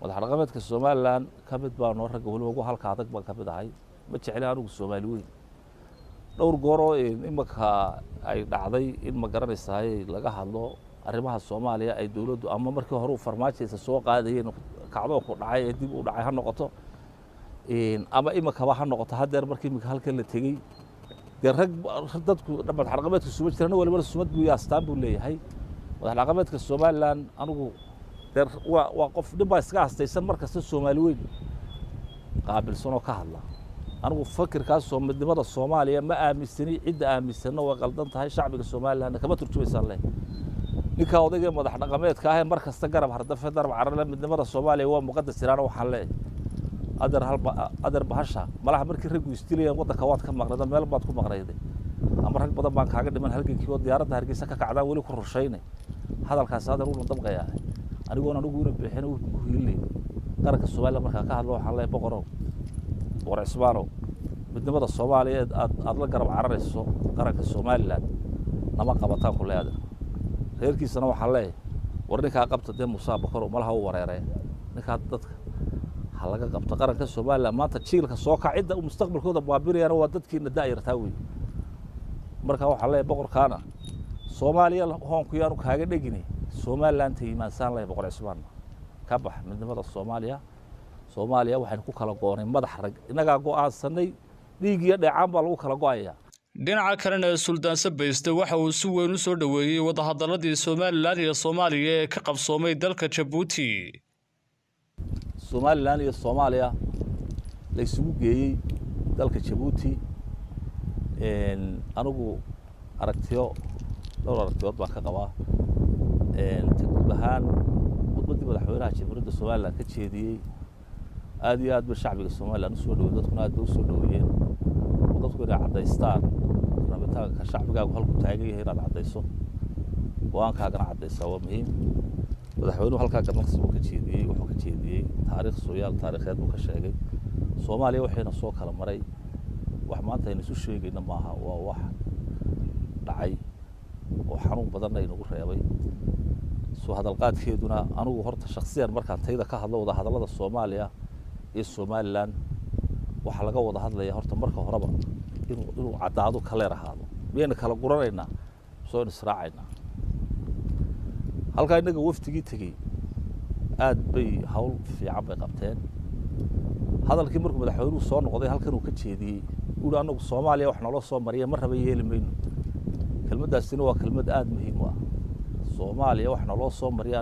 madaxdhaqameedka Somaliland ka mid baa noo rag waliba ugu halka adag baan ka mid ahay ma jecel anigu Soomaali weyn dhowr goor oo imaka ay dhacday in ma garanaysaa laga hadlo arrimaha Soomaaliya ay dawladdu ama markii hore u farmaajaysa soo qaadayeen kacdo ku dhacay dib u dhacay ha noqoto ama imaka ha noqoto hadeer markii imaka halkan la tagay rag dadku madaxdhaqameedka suma jiraan waliba sumad buu yaastaan buu leeyahay madaxdhaqameedka Somaliland anigu waa qof dhibba iska astaysan markasta Soomaali weyn qaabilsan oo ka hadla anigu fakirkaas oo midnimada Soomaaliya ma aaminsani cid aaminsan oo qaldan tahay shacbiga Somaliland kama turjumaysan leh ninka odayga madaxdhaqameedka ah markasta garab hardafa darab carale midnimada Soomaaliya waa muqaddas jiraan waxa leeyahay adar bahasha malaha markii rag istilayeen wadanka waad ka maqnayd meel baad ku maqnayday ama rag badan baan kaaga dhiman halgankii oo diyaaradda Hargeysa ka kacdaan wali ku rusheynay hadalkaas adar uu dabqayaa anigoona anigu ina bixin uu hiilay qaranka Soomaaliya marka ka hadlo waxa leeyahay boqor Ismaano midnimada Soomaaliyeed aad la garab cararayso qaranka Somaliland nama qabataan ku leeyahay reerkiisana waxa leeyahay war ninka qabta de Musa Bakar malaha uu wareeray ninka dadka laga qabto qaranka Soomaaliland maanta jiilka soo kacida mustaqbalkooda baabirayana waa dadkiina daayirtaa weey marka waxa leeyahay boqorkaana Soomaaliya hoon ku yaanu kaaga dhigini Somaliland iimaansan leh boqor Ismaan ka bax midnimada Soomaaliya waxaan ku kala goonay madax rag inaga go'aansanay dhiigiyo dheecaan baa lagu kala go'ayaa dhinaca kalena Suldaan Sabayste waxa uu si weyn u soo dhaweeyay wada hadaladii Somaliland iyo Soomaaliya ee ka qabsoomay dalka Djibouti Somaliland iyo Soomaaliya la isugu geeyay dalka Djibouti anigu aragtiyo dhowr aragtiyood baan ka qabaa tagbahan khudbadii madaxweynaha Jamhuuriyadda Somaliland ka jeediyay aad iyo aad ba shacbiga Somaliland soo dhaweeyay dadkuna aad u soo dhaweeyeen dadku inay cadaystaan rabitaanka shacbiga halku taagan yahay inaad cadayso go'aankaaga cadaysaa waa muhiim madaxweynuhu halka ganacsi uu ka jeediyay wuxuu ka jeediyay taariikh sooyaal taariikheed uu ka sheegay Soomaaliya waxayna soo kala maray wax maanta aynu isu sheegayna maaha waa wax dhacay oo xanuun badan ay nagu reebay soo hadalqaadkeeduna anigu horta shakhsiyan markaan tayda ka hadlo wada hadallada Soomaaliya iyo Somaliland waxa laga wada hadlayaa horta marka horeba inuu cadaado kale rahaado miyayna kala guranayna soo israacayna halka inaga waftigii tagay aad bay hawl fiican bay qabteen hadalkii markuu madaxweynuhu soo noqday halkan uu ka jeediyay uu anagu Soomaaliya wax naloo soo mariyay mar raba yeelimayno kelmadaasina waa kelmad aad muhiim ah Soomaaliya wax naloo soo mariyay